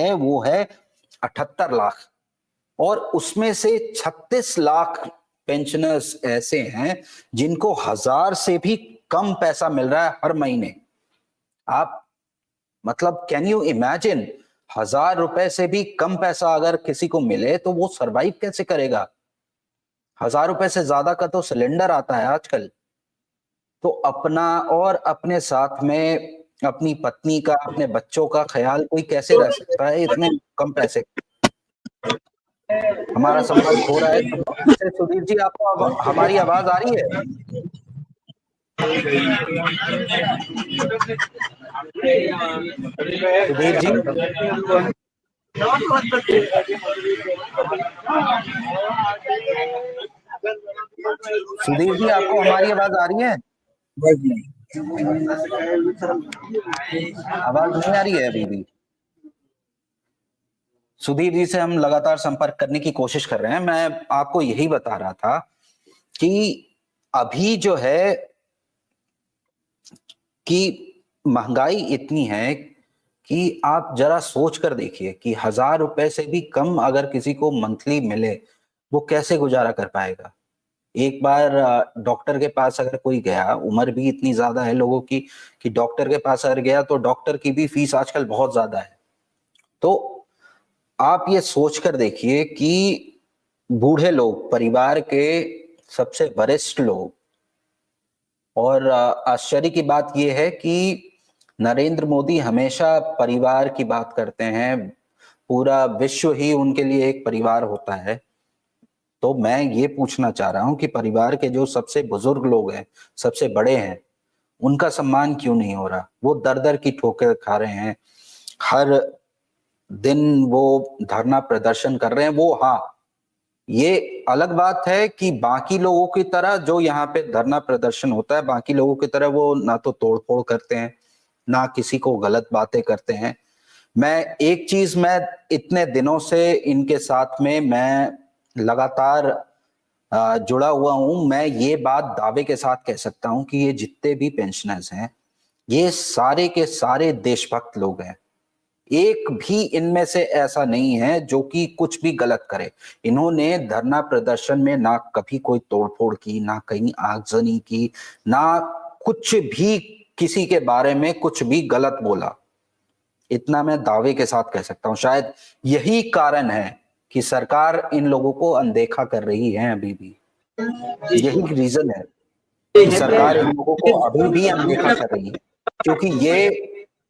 है वो है 78 लाख, और उसमें से 36 लाख पेंशनर्स ऐसे हैं जिनको 1000 से भी कम पैसा मिल रहा है हर महीने। आप मतलब कैन यू इमेजिन, 1000 रुपए से भी कम पैसा अगर किसी को मिले तो वो सरवाइव कैसे करेगा? 1000 रुपए से ज्यादा का तो सिलेंडर आता है आजकल। तो अपना और अपने साथ में अपनी पत्नी का, अपने बच्चों का ख्याल कोई कैसे रह सकता है इतने कम पैसे? हमारा संपर्क हो रहा है सुधीर जी, आपको हमारी आवाज आ रही है? सुधीर जी, सुधीर जी, आपको हमारी आवाज आ रही है? आवाज नहीं आ रही है अभी भी। सुधीर जी से हम लगातार संपर्क करने की कोशिश कर रहे हैं। मैं आपको यही बता रहा था कि अभी जो है कि महंगाई इतनी है कि आप जरा सोच कर देखिए कि 1000 रुपए से भी कम अगर किसी को मंथली मिले, वो कैसे गुजारा कर पाएगा? एक बार डॉक्टर के पास अगर कोई गया, उम्र भी इतनी ज्यादा है लोगों की कि डॉक्टर के पास अगर गया तो डॉक्टर की भी फीस आजकल बहुत ज्यादा है। तो आप ये सोच कर देखिए कि बूढ़े लोग, परिवार के सबसे वरिष्ठ लोग, और आश्चर्य की बात यह है कि नरेंद्र मोदी हमेशा परिवार की बात करते हैं, पूरा विश्व ही उनके लिए एक परिवार होता है। तो मैं ये पूछना चाह रहा हूं कि परिवार के जो सबसे बुजुर्ग लोग हैं, सबसे बड़े हैं, उनका सम्मान क्यों नहीं हो रहा? वो दर दर की ठोकर खा रहे हैं, हर दिन वो धरना प्रदर्शन कर रहे हैं। वो, हाँ, ये अलग बात है कि बाकी लोगों की तरह जो यहाँ पे धरना प्रदर्शन होता है, बाकी लोगों की तरह वो ना तो तोड़फोड़ करते हैं, ना किसी को गलत बातें करते हैं। मैं एक चीज, मैं इतने दिनों से इनके साथ में मैं लगातार जुड़ा हुआ हूं, मैं ये बात दावे के साथ कह सकता हूं कि ये जितने भी पेंशनर्स हैं, ये सारे के सारे देशभक्त लोग हैं। एक भी इनमें से ऐसा नहीं है जो कि कुछ भी गलत करे। इन्होंने धरना प्रदर्शन में ना कभी कोई तोड़फोड़ की, ना कहीं आगजनी की, ना कुछ भी किसी के बारे में कुछ भी गलत बोला। इतना मैं दावे के साथ कह सकता हूं। शायद यही कारण है कि सरकार इन लोगों को अनदेखा कर रही है अभी भी। यही रीजन है कि सरकार इन लोगों को अभी भी अनदेखा कर रही है, क्योंकि ये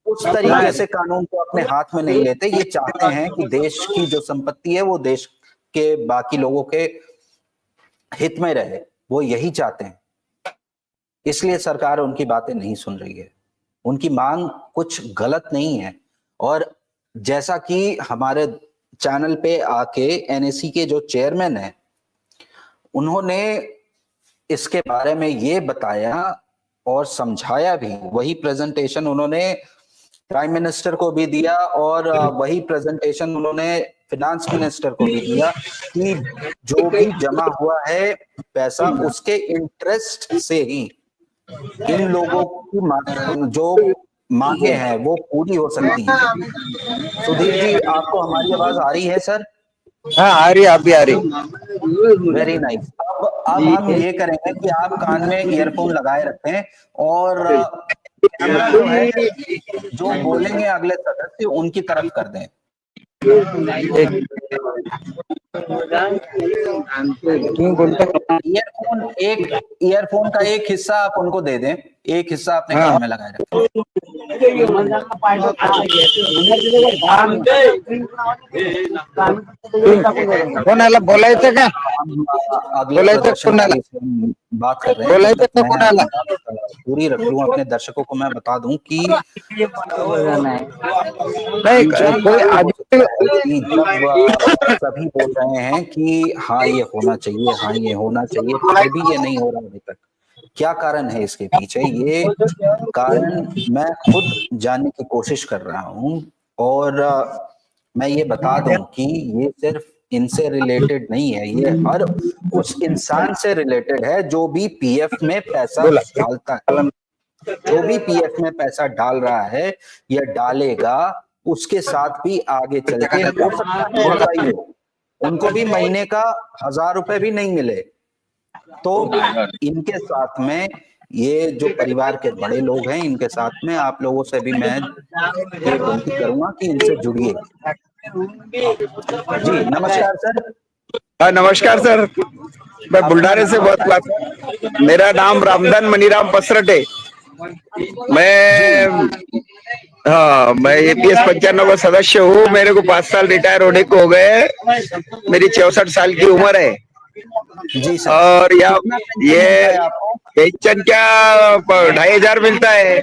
उस तरीके से कानून को अपने हाथ में नहीं लेते। ये चाहते हैं कि देश की जो संपत्ति है वो देश के बाकी लोगों के हित में रहे, वो यही चाहते हैं। इसलिए सरकार उनकी बातें नहीं सुन रही है। उनकी मांग कुछ गलत नहीं है। और जैसा कि हमारे चैनल पे आके एनएसी के जो चेयरमैन है, उन्होंने इसके बारे में ये बताया और समझाया भी। वही प्रेजेंटेशन उन्होंने प्राइम मिनिस्टर को भी दिया और वही प्रेजेंटेशन उन्होंने फिनांस मिनिस्टर को भी दिया कि जो भी जमा हुआ है पैसा, उसके इंटरेस्ट से ही इन लोगों की जो मांगे हैं वो पूरी हो सकती हैं। सुधीर जी, आपको हमारी आवाज आ रही है सर? हाँ, आ रही है, आप भी आ रही। Very nice. अब हम ये करेंगे कि आप कान में ईयरफोन लगाए रखें और कैमरा जो है, जो बोलेंगे अगले सदस्य उनकी तरफ कर दें। ईयरफोन का एक हिस्सा आप उनको दे दें, एक हिस्सा अपने कान में लगाए रखें। कोणाला बोलायचं का? अगले प्रदर्शनकारी से बात कर रहे हैं। मैं पूरी रख लूं अपने दर्शकों को। मैं बता दूं कि सभी बोल रहे हैं कि हाँ ये होना चाहिए, हाँ ये होना चाहिए, फिर भी ये नहीं हो रहा अभी तक। क्या कारण है इसके पीछे? ये कारण मैं खुद जानने की कोशिश कर रहा हूं। और मैं ये बता दूं कि ये सिर्फ इनसे रिलेटेड नहीं है, ये हर उस इंसान से रिलेटेड है जो भी पीएफ में पैसा डालता है। जो भी पीएफ में पैसा डाल रहा है या डालेगा, उसके साथ भी आगे चल के हो सकता है महंगाई हो, उनको भी महीने का 1000 रुपए भी नहीं मिले। तो इनके साथ में ये जो परिवार के बड़े लोग हैं, इनके साथ में आप लोगों से भी मैं ये विनती करूंगा कि इनसे जुड़िए। जी नमस्कार सर। हाँ नमस्कार सर, मैं अपना बुल्ढाने से नाम बहुत बात। बताइए। मेरा नाम रामधन मनीराम पसरट है। जी मैं हाँ, मैं एपीएस 95 का सदस्य हूँ। मेरे को 5 साल रिटायर होने को हो गए। मेरी 64 साल की उम्र है। जी सर। और कितना पेंशन मिलता ये है आपको? पेंशन क्या 2500 मिलता है।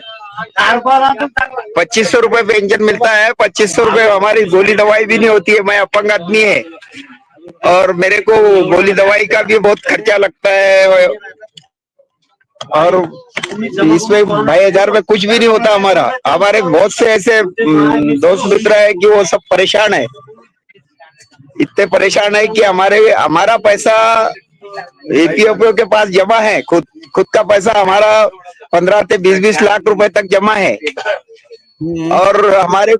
2500 रुपए पेंशन मिलता है। 2500 रुपए हमारी गोली दवाई भी नहीं होती है। मैं अपंग आदमी है और मेरे को गोली दवाई का भी बहुत खर्चा लगता है। और इसमें 2500 में कुछ भी नहीं होता हमारा। हमारे बहुत से ऐसे दोस्त मित्र है कि वो सब परेशान है। इतने परेशान है कि हमारा पैसा एपीएफओ के पास जमा है। खुद खुद का पैसा हमारा 15 से 20-20 लाख रुपए तक जमा है। हम्म, और हमारे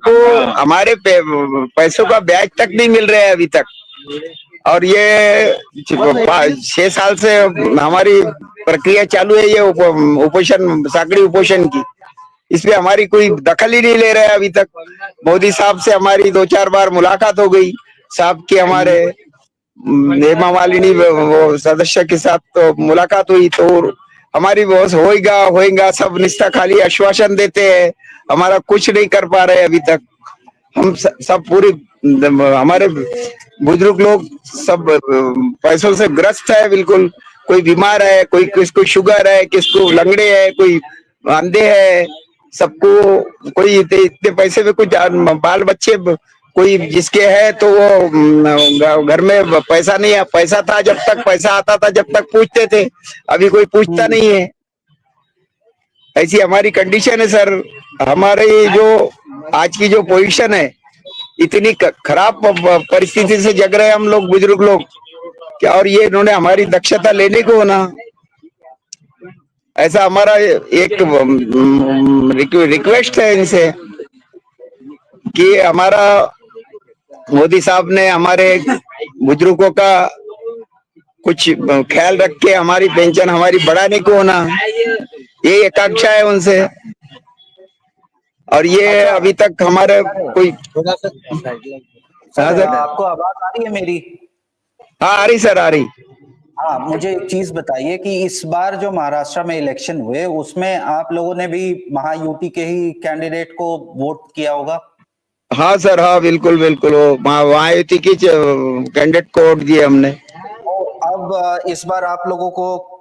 पैसों का ब्याज तक नहीं मिल रहा है अभी तक। और ये 6 साल से हमारी प्रक्रिया चालू है, ये उपोषण, साकड़ी उपोषण की। इसमें हमारी कोई दखल ही नहीं ले रहे हैं अभी तक। मोदी साहब से हमारी 2-4 बार मुलाकात हो गई साहब की, हमारे हेमा मालिनी वो सदस्य के साथ तो मुलाकात हुई। तो हमारी बहुत होएगा होएगा सब निष्ठा खाली आश्वासन देते हैं, हमारा कुछ नहीं कर पा रहे अभी तक। हम सब पूरी हमारे बुजुर्ग लोग सब पैसों से ग्रस्त है बिल्कुल। कोई बीमार है, कोई किसको शुगर है, किसको लंगड़े है, कोई अंधे है, सबको कोई इतने पैसे में कुछ बाल बच्चे कोई जिसके है तो वो घर में पैसा नहीं है। पैसा था जब तक, पैसा आता था जब तक पूछते थे, अभी कोई पूछता हम्म, नहीं है। ऐसी हमारी कंडीशन है सर। हमारे जो आज की जो पोजीशन है, इतनी खराब परिस्थिति से जग रहे हैं हम लोग, बुजुर्ग लोग क्या। और ये इन्होंने हमारी दक्षता लेने को ना, ऐसा हमारा एक रिक्वेस्ट है इनसे कि हमारा मोदी साहब ने हमारे बुजुर्गों का कुछ ख्याल रख के हमारी पेंशन हमारी बढ़ाने को ना, ये आकांक्षा है उनसे। और ये अच्छा अभी तक हमारे कोई। हाँ सर, सर। आपको आवाज आ रही है मेरी? हाँ आ रही सर, आ रही। हाँ, मुझे एक चीज बताइए कि इस बार जो महाराष्ट्र में इलेक्शन हुए उसमें आप लोगों ने भी महायुति के ही कैंडिडेट को वोट किया होगा। हाँ सर, हाँ बिल्कुल बिल्कुल, वो महायुति की कैंडिडेट को वोट दिए हमने। तो अब इस बार आप लोगों को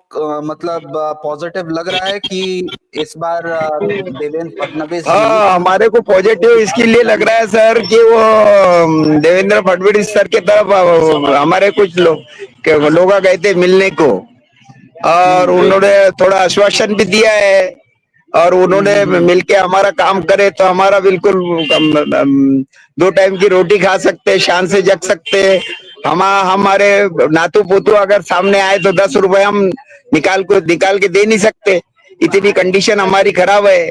मतलब पॉजिटिव लग रहा है कि इस बार देवेंद्र फडणवीस जीत। हाँ, हमारे को पॉजिटिव इसके लिए लग रहा है सर कि वो देवेंद्र फडणवीस सर के तरफ हमारे कुछ लोग गए थे मिलने को, और हम्म, उन्होंने थोड़ा आश्वासन भी दिया है। और उन्होंने हम्म, मिलके हमारा काम करे तो हमारा बिल्कुल 2 टाइम की रोटी खा सकते हैं, शान से जग सकते हैं। हमारे नातू पोतू अगर सामने आए तो 10 रुपए हम निकाल के दे नहीं सकते, इतनी कंडीशन हमारी खराब है।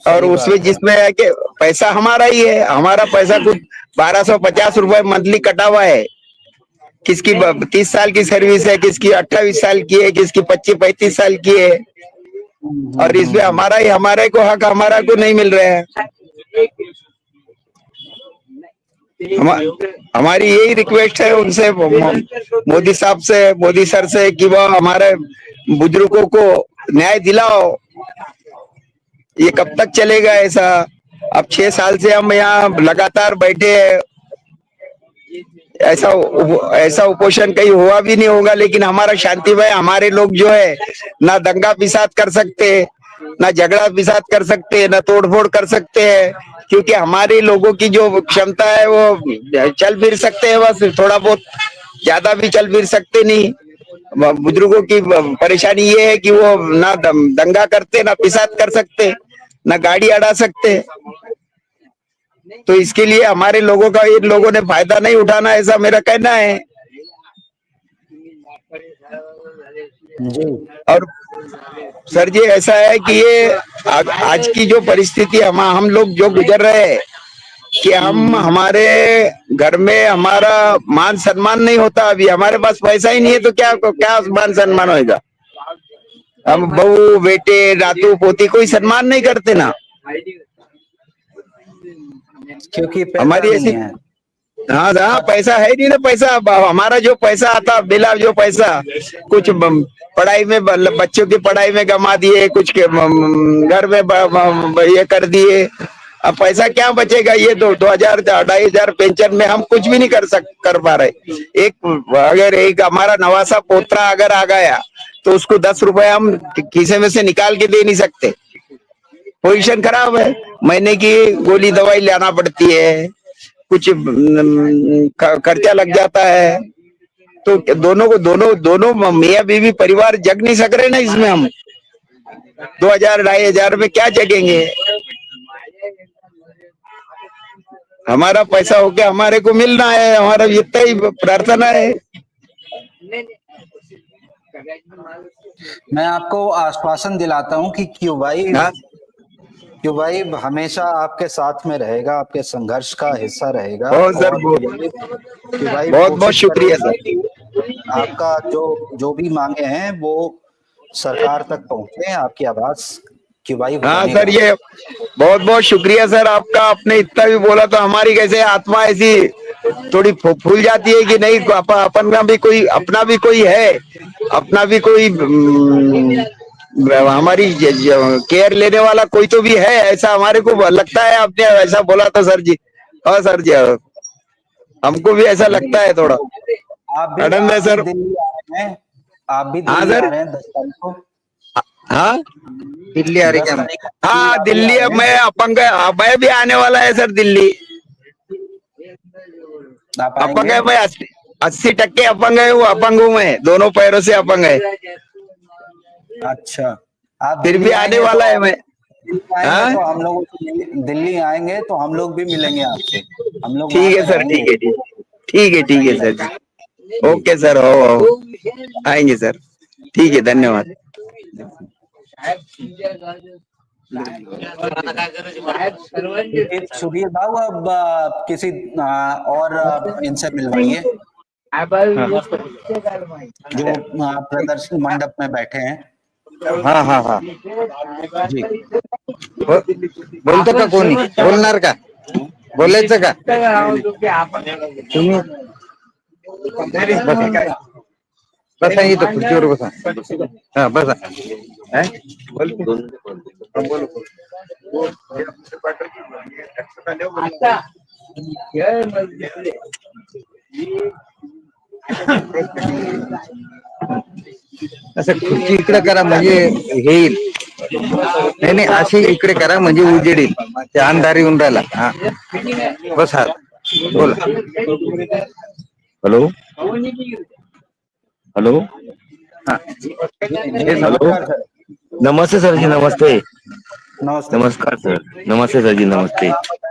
और सही उसमें बात है। जिसमें है कि पैसा हमारा ही है, हमारा पैसा कुछ 1250 रुपए मंथली कटा हुआ है। किसकी 30 साल की सर्विस है, किसकी 28 साल की है, किसकी 25-35 साल की है। और इसमें हमारे को हक हमारा को नहीं मिल रहा है। हमारी यही रिक्वेस्ट है उनसे, मोदी साहब से, मोदी सर से, कि वह हमारे बुजुर्गों को न्याय दिलाओ। ये कब तक चलेगा ऐसा? अब 6 साल से हम यहाँ लगातार बैठे हैं। ऐसा ऐसा उपोषण कहीं हुआ भी नहीं होगा, लेकिन हमारा शांतिमय, हमारे लोग जो है ना दंगा फिसाद कर सकते, ना झगड़ा फिसाद कर सकते, ना तोड़फोड़ कर सकते हैं, क्योंकि हमारे लोगों की जो क्षमता है वो चल फिर सकते हैं बस थोड़ा बहुत, ज्यादा भी चल फिर सकते नहीं। बुजुर्गों की परेशानी ये है कि वो ना दंगा करते, ना फिसाद कर सकते, ना गाड़ी अड़ा सकते। तो इसके लिए हमारे लोगों का इन लोगों ने फायदा नहीं उठाना, ऐसा मेरा कहना है। जी। और सर जी ऐसा है कि ये आज की जो परिस्थिति हम लोग जो गुजर रहे हैं कि हम हमारे घर में हमारा मान सम्मान नहीं होता। अभी हमारे पास पैसा ही नहीं है तो क्या क्या मान सम्मान होएगा। हम बहू बेटे नातू पोती कोई सम्मान नहीं करते ना। क्योंकि पैसा हमारी नहीं ऐसी, है। हाँ हाँ, पैसा है नहीं ना। पैसा हमारा जो पैसा आता बिला जो पैसा कुछ पढ़ाई में बच्चों की पढ़ाई में गमा दिए, कुछ के घर में ये कर दिए। अब पैसा क्या बचेगा। ये 2,000 2,500 पेंशन में हम कुछ भी नहीं कर पा रहे। अगर एक हमारा नवासा पोतरा अगर आ गया तो उसको 10 रुपए हम खीसे में से निकाल के दे नहीं सकते। पोजीशन खराब है, महीने की गोली दवाई लाना पड़ती है, कुछ खर्चा लग जाता है। तो दोनों मियाँ बीवी परिवार जग नहीं सक रहे ना इसमें। हम 2,000 2,500 में क्या जगेंगे। हमारा पैसा होके हमारे को मिलना है, हमारा इतना ही प्रार्थना है। मैं आपको आश्वासन दिलाता हूं कि हाँ क्यूबाई हमेशा आपके साथ में रहेगा, आपके संघर्ष का हिस्सा रहेगा। बहुत सर, और क्यूबाई बहुत बहुत कोशिश शुक्रिया करेगा सर। कि आपका जो भी मांगे हैं वो सरकार तक पहुंचे, आपकी आवाज क्यूबाई हाँ सर, बनेगा। ये बहुत बहुत शुक्रिया सर आपका। आपने इतना भी बोला तो हमारी कैसे आत्मा ऐसी थोड़ी फूल जाती है कि नहीं, अपन में भी कोई अपना भी कोई है, अपना भी कोई हमारी केयर लेने वाला कोई तो भी है, ऐसा हमारे को लगता है। आपने ऐसा बोला तो सर जी। हाँ सर जी, हमको भी ऐसा लगता है थोड़ा। आनंद है सर। दिल्ली आ रहे हैं, आप भी हाँ दिल्ली आ सर। रहे हैं 10 तारीख को। हाँ दिल्ली आ रही 10 है। तारीख को हाँ आप भी आ दिल्ली, रहे अब हैं। मैं अपंग, मैं भी आने वाला है सर दिल्ली। आप अपंग आएंगे? है मैं, 80% अपंग है। वो अपंग हूँ मैं, दोनों पैरों से अपंग है। अच्छा, आप फिर भी दिल्ली आने आएंगे तो वाला है मैं। हाँ हम लोग दिल्ली आएंगे तो हम लोग भी मिलेंगे आपसे। हम लोग वहां ठीक है पे सर, रहेंगे। ठीक है, ठीक है, ठीक है सर जी। जी। ओके सर, हो आएंगे सर। ठीक है, धन्यवाद। सुधीर बाबू, अब किसी और इनसे मिलवाइए जो प्रदर्शन मंडप में बैठे हैं। हाँ हाँ हाँ, जी। बोलतो का कोणी? बोलणार का? बोलायचं का? तुम्ही बसा, बसा इथं खुर्चीवर बसा. हा बसा. हैं? असं खुर्ची इकडे करा म्हणजे हे येईल. नाही नाही, अशी इकडे करा म्हणजे उजेड येईल. ते अंधार येऊन राहिला. हा बसा, बोला. हेलो हेलो हाँ जी, हेलो, नमस्कार सर। नमस्ते सर जी, नमस्कार नमस्ते। नमस्ते। नमस्कार सर, नमस्ते सर जी, और नमस्ते। आप